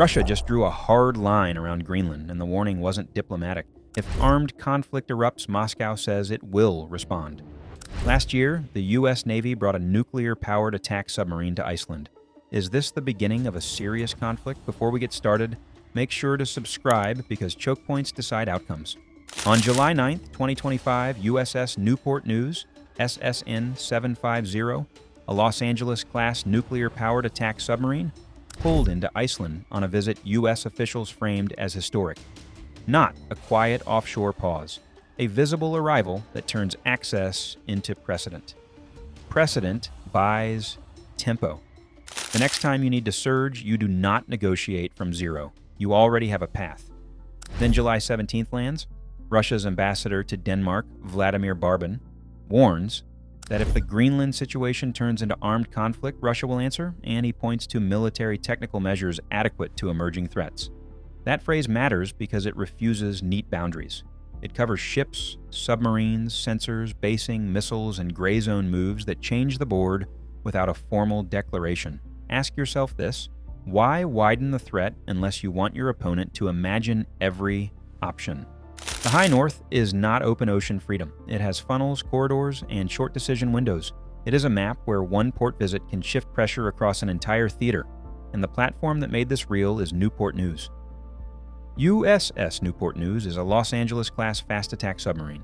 Russia just drew a hard line around Greenland, and the warning wasn't diplomatic. If armed conflict erupts, Moscow says it will respond. Last year, the U.S. Navy brought a nuclear-powered attack submarine to Iceland. Is this the beginning of a serious conflict? Before we get started, make sure to subscribe because choke points decide outcomes. On July 9th, 2025, USS Newport News, SSN 750, a Los Angeles-class nuclear-powered attack submarine, pulled into Iceland on a visit U.S. officials framed as historic. Not a quiet offshore pause, a visible arrival that turns access into precedent. Precedent buys tempo. The next time you need to surge, you do not negotiate from zero. You already have a path. Then July 17th lands. Russia's ambassador to Denmark, Vladimir Barbin, warns that if the Greenland situation turns into armed conflict, Russia will answer, and he points to military technical measures adequate to emerging threats. That phrase matters because it refuses neat boundaries. It covers ships, submarines, sensors, basing, missiles, and gray zone moves that change the board without a formal declaration. Ask yourself this: why widen the threat unless you want your opponent to imagine every option? The High North is not open ocean freedom. It has funnels, corridors, and short decision windows. It is a map where one port visit can shift pressure across an entire theater, and the platform that made this real is Newport News. USS Newport News is a Los Angeles-class fast attack submarine.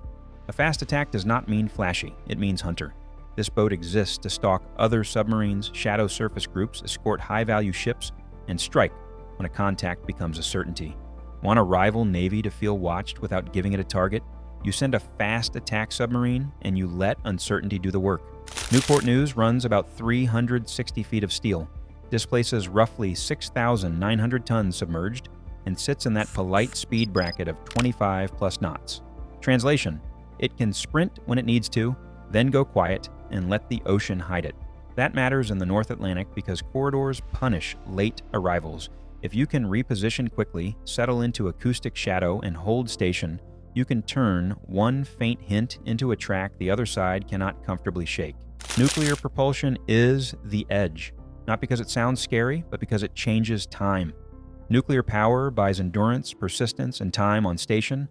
A fast attack does not mean flashy, it means hunter. This boat exists to stalk other submarines, shadow surface groups, escort high-value ships, and strike when a contact becomes a certainty. Want a rival navy to feel watched without giving it a target? You send a fast attack submarine and you let uncertainty do the work. Newport News runs about 360 feet of steel, displaces roughly 6,900 tons submerged, and sits in that polite speed bracket of 25 plus knots. Translation: it can sprint when it needs to, then go quiet and let the ocean hide it. That matters in the North Atlantic because corridors punish late arrivals. If you can reposition quickly, settle into acoustic shadow, and hold station, you can turn one faint hint into a track the other side cannot comfortably shake. Nuclear propulsion is the edge, not because it sounds scary, but because it changes time. Nuclear power buys endurance, persistence, and time on station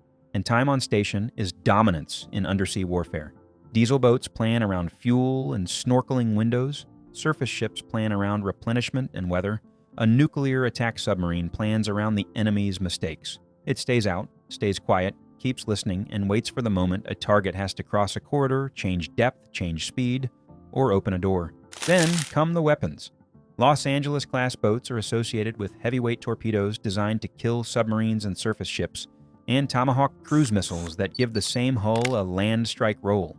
is dominance in undersea warfare. Diesel boats plan around fuel and snorkeling windows. Surface ships plan around replenishment and weather. A nuclear attack submarine plans around the enemy's mistakes. It stays out, stays quiet, keeps listening, and waits for the moment a target has to cross a corridor, change depth, change speed, or open a door. Then come the weapons. Los Angeles-class boats are associated with heavyweight torpedoes designed to kill submarines and surface ships, and Tomahawk cruise missiles that give the same hull a land strike roll.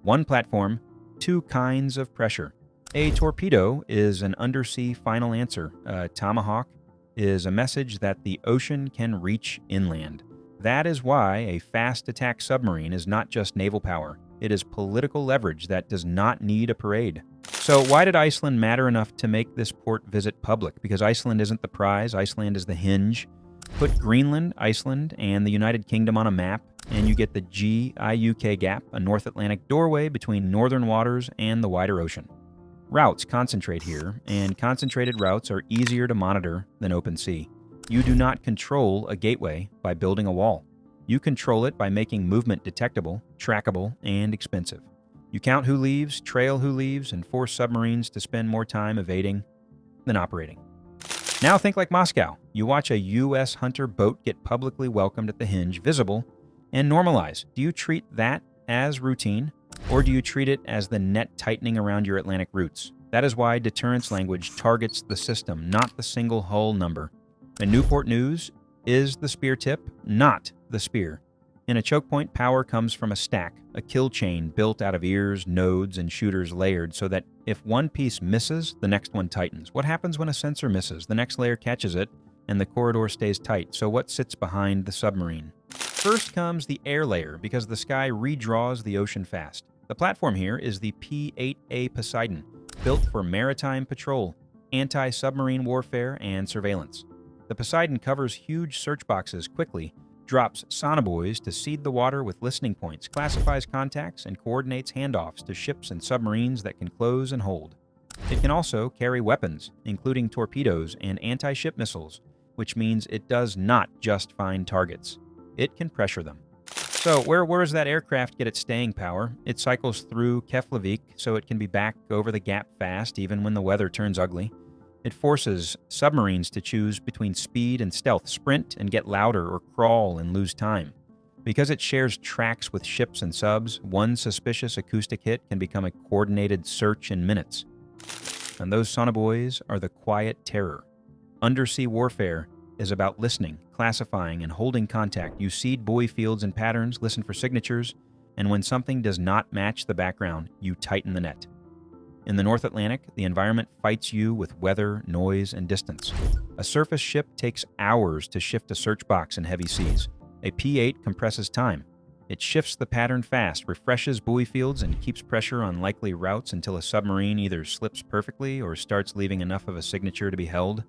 One platform, two kinds of pressure. A torpedo is an undersea final answer. A Tomahawk is a message that the ocean can reach inland. That is why a fast attack submarine is not just naval power. It is political leverage that does not need a parade. So why did Iceland matter enough to make this port visit public? Because Iceland isn't the prize, Iceland is the hinge. Put Greenland, Iceland, and the United Kingdom on a map, and you get the GIUK Gap, a North Atlantic doorway between northern waters and the wider ocean. Routes concentrate here, and concentrated routes are easier to monitor than open sea. You do not control a gateway by building a wall. You control it by making movement detectable, trackable, and expensive. You count who leaves, trail who leaves, and force submarines to spend more time evading than operating. Now think like Moscow. You watch a U.S. hunter boat get publicly welcomed at the hinge, visible, and normalize. Do you treat that as routine? Or do you treat it as the net tightening around your Atlantic routes? That is why deterrence language targets the system, not the single hull number. And Newport News is the spear tip, not the spear. In a choke point, power comes from a stack, a kill chain built out of ears, nodes, and shooters layered so that if one piece misses, the next one tightens. What happens when a sensor misses? The next layer catches it, and the corridor stays tight. So what sits behind the submarine? First comes the air layer, because the sky redraws the ocean fast. The platform here is the P-8A Poseidon, built for maritime patrol, anti-submarine warfare, and surveillance. The Poseidon covers huge search boxes quickly, drops sonobuoys to seed the water with listening points, classifies contacts, and coordinates handoffs to ships and submarines that can close and hold. It can also carry weapons, including torpedoes and anti-ship missiles, which means it does not just find targets. It can pressure them. So where does that aircraft get its staying power? It cycles through Keflavik so it can be back over the gap fast even when the weather turns ugly. It forces submarines to choose between speed and stealth, sprint and get louder, or crawl and lose time. Because it shares tracks with ships and subs, one suspicious acoustic hit can become a coordinated search in minutes. And those sonobuoys are the quiet terror. Undersea warfare is about listening, classifying, and holding contact. You seed buoy fields and patterns, listen for signatures, and when something does not match the background, you tighten the net. In the North Atlantic, the environment fights you with weather, noise, and distance. A surface ship takes hours to shift a search box in heavy seas. A P-8 compresses time. It shifts the pattern fast, refreshes buoy fields, and keeps pressure on likely routes until a submarine either slips perfectly or starts leaving enough of a signature to be held.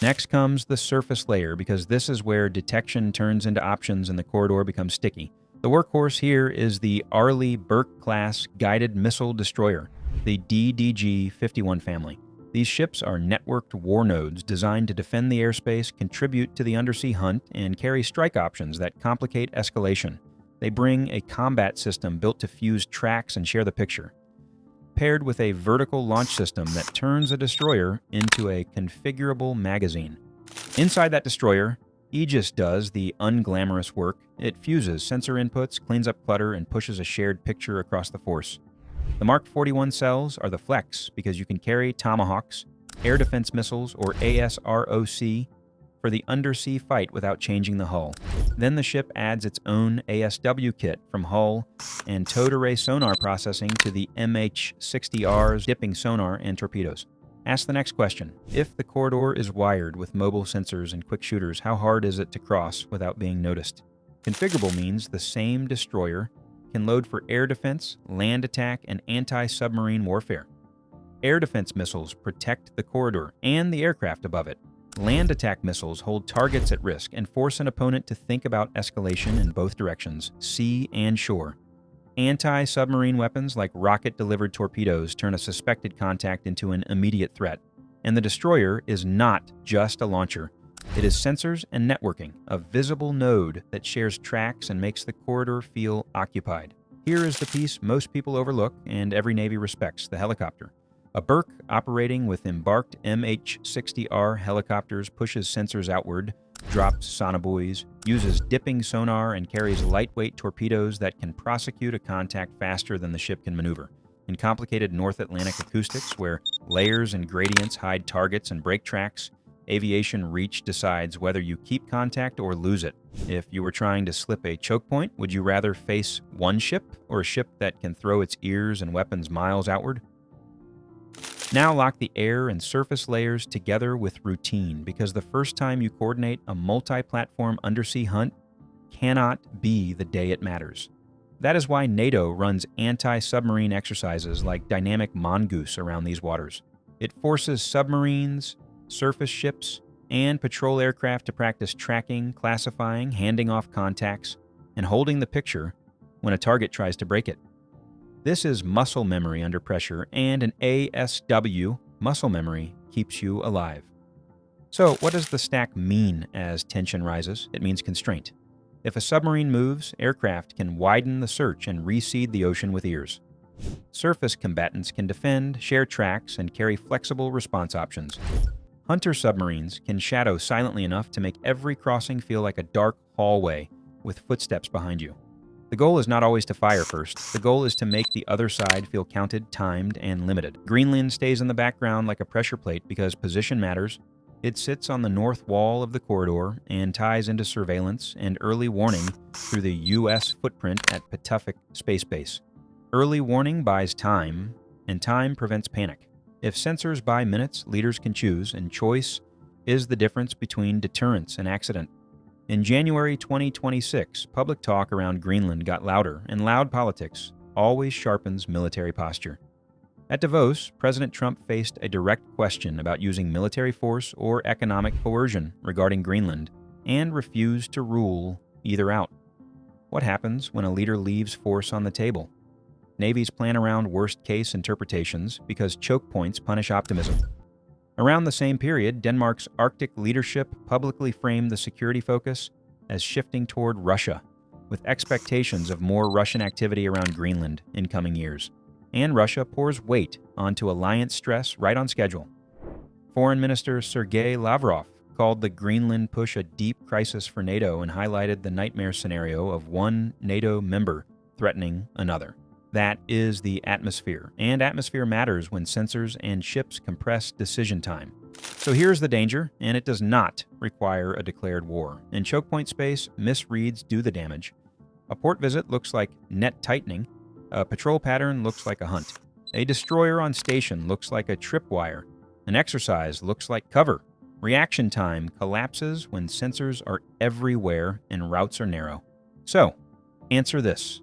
Next comes the surface layer, because this is where detection turns into options and the corridor becomes sticky. The workhorse here is the Arleigh Burke-class guided missile destroyer, the DDG-51 family. These ships are networked war nodes designed to defend the airspace, contribute to the undersea hunt, and carry strike options that complicate escalation. They bring a combat system built to fuse tracks and share the picture, paired with a vertical launch system that turns a destroyer into a configurable magazine. Inside that destroyer, Aegis does the unglamorous work. It fuses sensor inputs, cleans up clutter, and pushes a shared picture across the force. The Mark 41 cells are the flex, because you can carry Tomahawks, air defense missiles, or ASROC for the undersea fight without changing the hull. Then the ship adds its own ASW kit from hull and towed array sonar processing to the MH-60R's dipping sonar and torpedoes. Ask the next question. If the corridor is wired with mobile sensors and quick shooters, how hard is it to cross without being noticed? Configurable means the same destroyer can load for air defense, land attack, and anti-submarine warfare. Air defense missiles protect the corridor and the aircraft above it. Land attack missiles hold targets at risk and force an opponent to think about escalation in both directions, sea and shore. Anti-submarine weapons like rocket-delivered torpedoes turn a suspected contact into an immediate threat. And the destroyer is not just a launcher. It is sensors and networking, a visible node that shares tracks and makes the corridor feel occupied. Here is the piece most people overlook and every Navy respects: the helicopter. A Burke operating with embarked MH-60R helicopters pushes sensors outward, drops sonobuoys, uses dipping sonar, and carries lightweight torpedoes that can prosecute a contact faster than the ship can maneuver. In complicated North Atlantic acoustics, where layers and gradients hide targets and break tracks, aviation reach decides whether you keep contact or lose it. If you were trying to slip a choke point, would you rather face one ship or a ship that can throw its ears and weapons miles outward? Now lock the air and surface layers together with routine, because the first time you coordinate a multi-platform undersea hunt cannot be the day it matters. That is why NATO runs anti-submarine exercises like dynamic mongoose around these waters. It forces submarines, surface ships, and patrol aircraft to practice tracking, classifying, handing off contacts, and holding the picture when a target tries to break it. This is muscle memory under pressure, and an ASW, muscle memory, keeps you alive. So, what does the stack mean as tension rises? It means constraint. If a submarine moves, aircraft can widen the search and reseed the ocean with ears. Surface combatants can defend, share tracks, and carry flexible response options. Hunter submarines can shadow silently enough to make every crossing feel like a dark hallway with footsteps behind you. The goal is not always to fire first. The goal is to make the other side feel counted, timed, and limited. Greenland stays in the background like a pressure plate because position matters. It sits on the north wall of the corridor and ties into surveillance and early warning through the U.S. footprint at Patuxent Space Base. Early warning buys time, and time prevents panic. If sensors buy minutes, leaders can choose, and choice is the difference between deterrence and accident. In January 2026, public talk around Greenland got louder, and loud politics always sharpens military posture. At Davos, President Trump faced a direct question about using military force or economic coercion regarding Greenland, and refused to rule either out. What happens when a leader leaves force on the table? Navies plan around worst-case interpretations because choke points punish optimism. Around the same period, Denmark's Arctic leadership publicly framed the security focus as shifting toward Russia, with expectations of more Russian activity around Greenland in coming years. And Russia pours weight onto alliance stress right on schedule. Foreign Minister Sergey Lavrov called the Greenland push a deep crisis for NATO and highlighted the nightmare scenario of one NATO member threatening another. That is the atmosphere, and atmosphere matters when sensors and ships compress decision time. So here's the danger, and it does not require a declared war. In choke point space, misreads do the damage. A port visit looks like net tightening. A patrol pattern looks like a hunt. A destroyer on station looks like a tripwire. An exercise looks like cover. Reaction time collapses when sensors are everywhere and routes are narrow. So, answer this.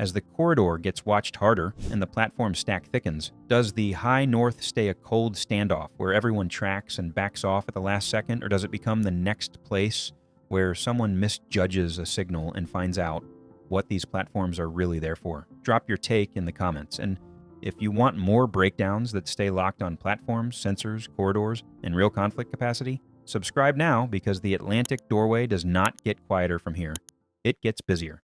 As the corridor gets watched harder and the platform stack thickens, does the high north stay a cold standoff where everyone tracks and backs off at the last second, or does it become the next place where someone misjudges a signal and finds out what these platforms are really there for? Drop your take in the comments. And if you want more breakdowns that stay locked on platforms, sensors, corridors, and real conflict capacity, subscribe now, because the Atlantic doorway does not get quieter from here. It gets busier.